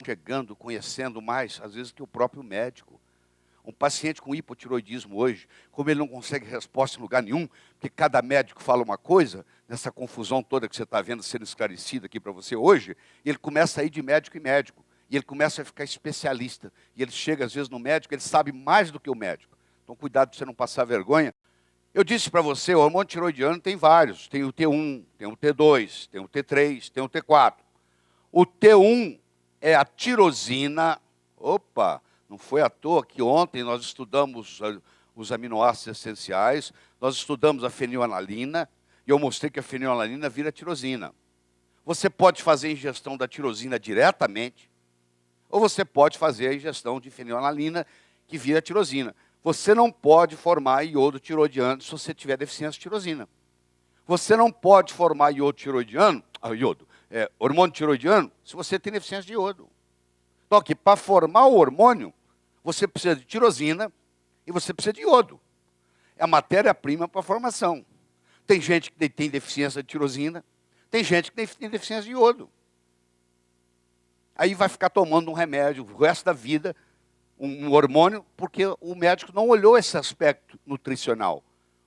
chegando, conhecendo mais, às vezes, que o próprio médico. Um paciente com hipotiroidismo hoje, como ele não consegue resposta em lugar nenhum, porque cada médico fala uma coisa, nessa confusão toda que você está vendo sendo esclarecida aqui para você hoje, ele começa a ir de médico em médico, e ele começa a ficar especialista, e ele chega às vezes no médico, ele sabe mais do que o médico. Então cuidado para você não passar vergonha. Eu disse para você, o hormônio tiroidiano tem vários, tem o T1, tem o T2, tem o T3, tem o T4. O T1 é a tirosina. Opa, não foi à toa que ontem nós estudamos os aminoácidos essenciais, nós estudamos a fenilalanina, e eu mostrei que a fenilalanina vira tirosina. Você pode fazer a ingestão da tirosina diretamente, ou você pode fazer a ingestão de fenilalanina, que vira tirosina. Você não pode formar iodo tiroidiano se você tiver deficiência de tirosina. Você não pode formar iodo tiroidiano, hormônio tiroidiano, se você tem deficiência de iodo. Então, aqui, para formar o hormônio, você precisa de tirosina e você precisa de iodo. É a matéria-prima para a formação. Tem gente que tem deficiência de tirosina, tem gente que tem deficiência de iodo. Aí vai ficar tomando um remédio o resto da vida, um hormônio, porque o médico não olhou esse aspecto nutricional.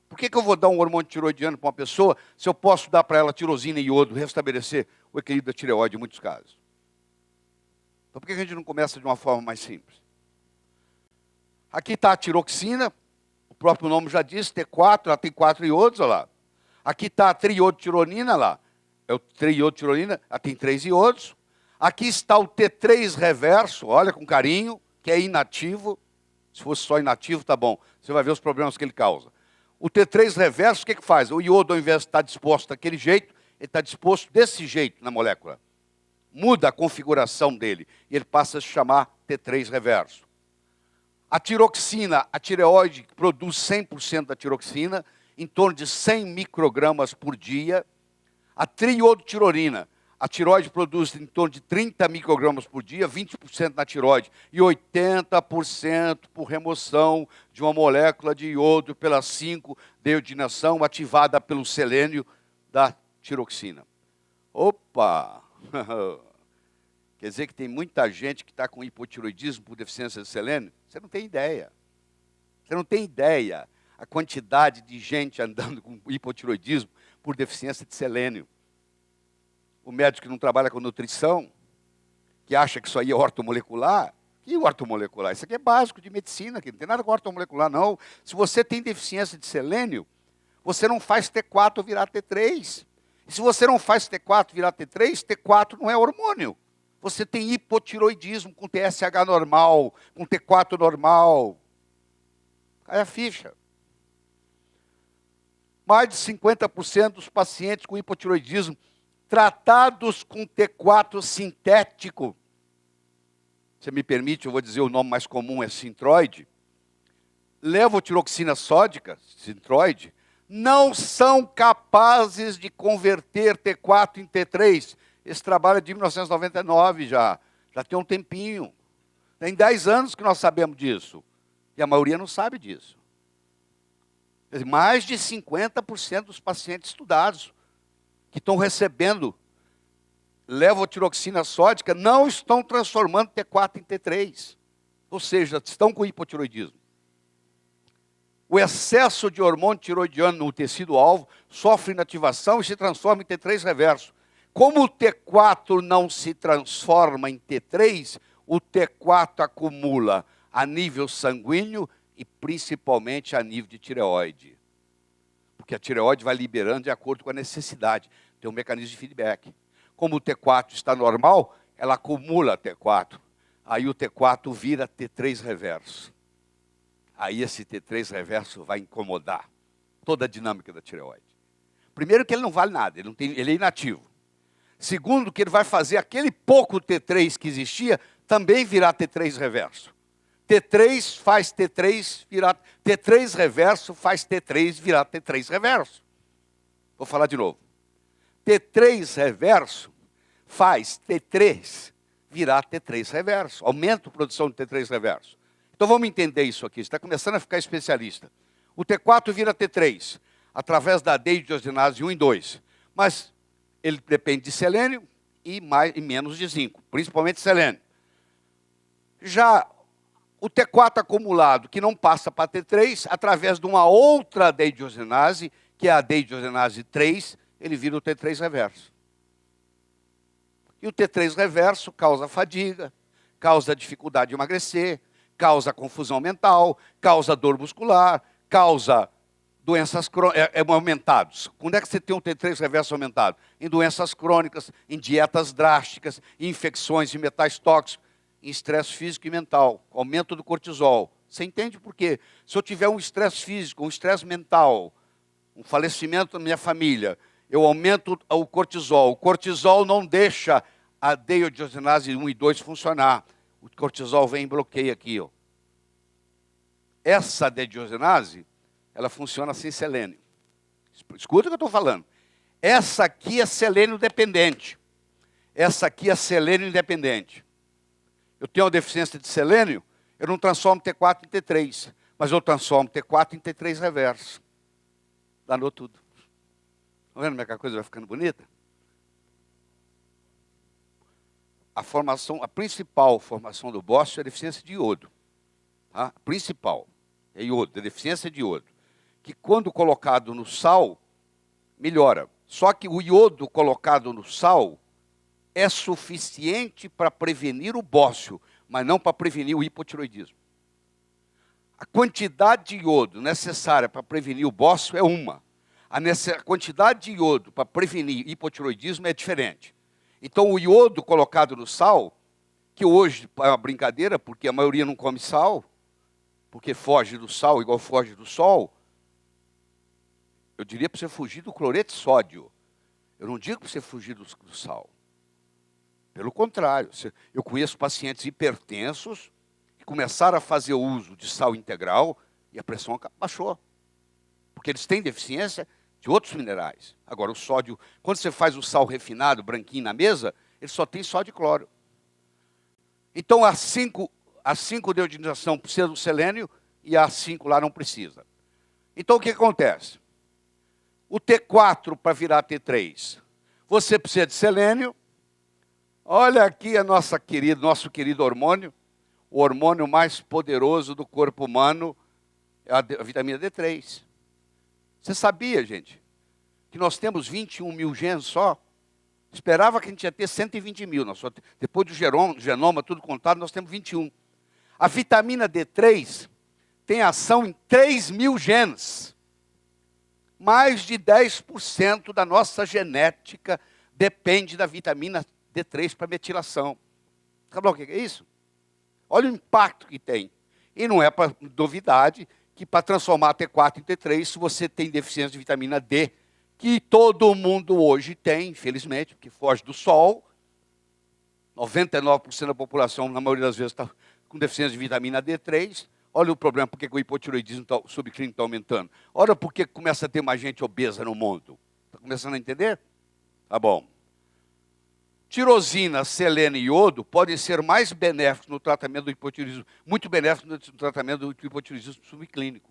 Por que eu vou dar um hormônio tiroidiano para uma pessoa se eu posso dar para ela tirosina e iodo, restabelecer o equilíbrio da tireoide em muitos casos? Então por que a gente não começa de uma forma mais simples? Aqui está a tiroxina, o próprio nome já diz, T4, ela tem 4 iodos, olha lá. Aqui está a triiodotironina, lá. É o triiodotironina, ela tem 3 iodos. Aqui está o T3 reverso, olha com carinho, que é inativo. Se fosse só inativo, tá bom. Você vai ver os problemas que ele causa. O T3 reverso, o que faz? O iodo, ao invés de estar disposto daquele jeito, ele está disposto desse jeito na molécula. Muda a configuração dele, e ele passa a se chamar T3 reverso. A tiroxina, a tireoide produz 100% da tiroxina, em torno de 100 microgramas por dia. A triiodotirorina, a tireoide produz em torno de 30 microgramas por dia, 20% na tireoide, e 80% por remoção de uma molécula de iodo pela 5-deiodinação ativada pelo selênio da tiroxina. Opa! Quer dizer que tem muita gente que está com hipotiroidismo por deficiência de selênio? Você não tem ideia. Você não tem ideia a quantidade de gente andando com hipotiroidismo por deficiência de selênio. O médico que não trabalha com nutrição, que acha que isso aí é ortomolecular. Que ortomolecular? Isso aqui é básico de medicina, que não tem nada com ortomolecular, não. Se você tem deficiência de selênio, você não faz T4 virar T3. E se você não faz T4 virar T3, T4 não é hormônio. Você tem hipotiroidismo com TSH normal, com T4 normal. Cai a ficha. Mais de 50% dos pacientes com hipotiroidismo tratados com T4 sintético. Você me permite, eu vou dizer o nome mais comum, é Synthroid. Levotiroxina sódica, Synthroid, não são capazes de converter T4 em T3. Esse trabalho é de 1999 já tem um tempinho. Tem 10 anos que nós sabemos disso. E a maioria não sabe disso. Quer dizer, mais de 50% dos pacientes estudados que estão recebendo levotiroxina sódica não estão transformando T4 em T3. Ou seja, estão com hipotiroidismo. O excesso de hormônio tiroidiano no tecido-alvo sofre inativação e se transforma em T3 reverso. Como o T4 não se transforma em T3, o T4 acumula a nível sanguíneo e principalmente a nível de tireoide. Porque a tireoide vai liberando de acordo com a necessidade. Tem um mecanismo de feedback. Como o T4 está normal, ela acumula T4. Aí o T4 vira T3 reverso. Aí esse T3 reverso vai incomodar toda a dinâmica da tireoide. Primeiro que ele não vale nada, ele é inativo. Segundo que ele vai fazer aquele pouco T3 que existia também virar T3 reverso. T3 faz T3 virar... T3 reverso faz T3 virar T3 reverso. Vou falar de novo. T3 reverso faz T3 virar T3 reverso. Aumenta a produção de T3 reverso. Então vamos entender isso aqui. Você está começando a ficar especialista. O T4 vira T3 através da deidrogenase 1 e 2. Mas ele depende de selênio e menos de zinco, principalmente selênio. Já o T4 acumulado, que não passa para T3, através de uma outra deidrogenase, que é a deidrogenase 3, ele vira o T3 reverso. E o T3 reverso causa fadiga, causa dificuldade de emagrecer, causa confusão mental, causa dor muscular, causa doenças aumentadas. Quando é que você tem um T3 reverso aumentado? Em doenças crônicas, em dietas drásticas, em infecções de metais tóxicos, em estresse físico e mental, aumento do cortisol. Você entende por quê? Se eu tiver um estresse físico, um estresse mental, um falecimento na minha família, eu aumento o cortisol. O cortisol não deixa a deidrogenase 1 e 2 funcionar. O cortisol vem e bloqueia aqui. Ó. Essa deidrogenase, ela funciona sem selênio. Escuta o que eu estou falando. Essa aqui é selênio dependente. Essa aqui é selênio independente. Eu tenho uma deficiência de selênio, eu não transformo T4 em T3, mas eu transformo T4 em T3 reverso. Danou tudo. Está vendo como é que a coisa vai ficando bonita? A principal formação do bócio é a deficiência de iodo. Tá? A principal é iodo, a deficiência de iodo. Que quando colocado no sal, melhora. Só que o iodo colocado no sal é suficiente para prevenir o bócio, mas não para prevenir o hipotiroidismo. A quantidade de iodo necessária para prevenir o bócio é uma. A quantidade de iodo para prevenir hipotiroidismo é diferente. Então, o iodo colocado no sal, que hoje é uma brincadeira, porque a maioria não come sal, porque foge do sal igual foge do sol, eu diria para você fugir do cloreto de sódio. Eu não digo para você fugir do sal. Pelo contrário, eu conheço pacientes hipertensos que começaram a fazer uso de sal integral e a pressão baixou. Porque eles têm deficiência de outros minerais. Agora, o sódio, quando você faz o sal refinado, branquinho na mesa, ele só tem sódio e cloro. Então, a 5 deodinização precisa do selênio e a 5 lá não precisa. Então, o que acontece? O T4 para virar T3, você precisa de selênio. Olha aqui nosso querido hormônio, o hormônio mais poderoso do corpo humano é a vitamina D3. Você sabia, gente, que nós temos 21 mil genes só? Esperava que a gente ia ter 120 mil. Depois do genoma, tudo contado, nós temos 21. A vitamina D3 tem ação em 3 mil genes. Mais de 10% da nossa genética depende da vitamina D3 para metilação. Sabe o que é isso? Olha o impacto que tem. E não é para novidade que para transformar T4 em T3, se você tem deficiência de vitamina D, que todo mundo hoje tem, infelizmente, porque foge do sol, 99% da população, na maioria das vezes, está com deficiência de vitamina D3. Olha o problema, por que o hipotiroidismo subclínico está aumentando. Olha por que começa a ter mais gente obesa no mundo. Está começando a entender? Tá bom. Tirosina, selênio e iodo podem ser mais benéficos no tratamento do hipotiroidismo, muito benéficos no tratamento do hipotiroidismo subclínico.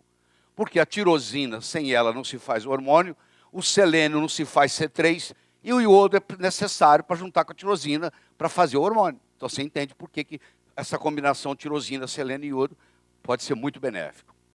Porque a tirosina, sem ela não se faz hormônio, o selênio não se faz C3, e o iodo é necessário para juntar com a tirosina para fazer o hormônio. Então você entende por que essa combinação tirosina, selênio e iodo pode ser muito benéfico.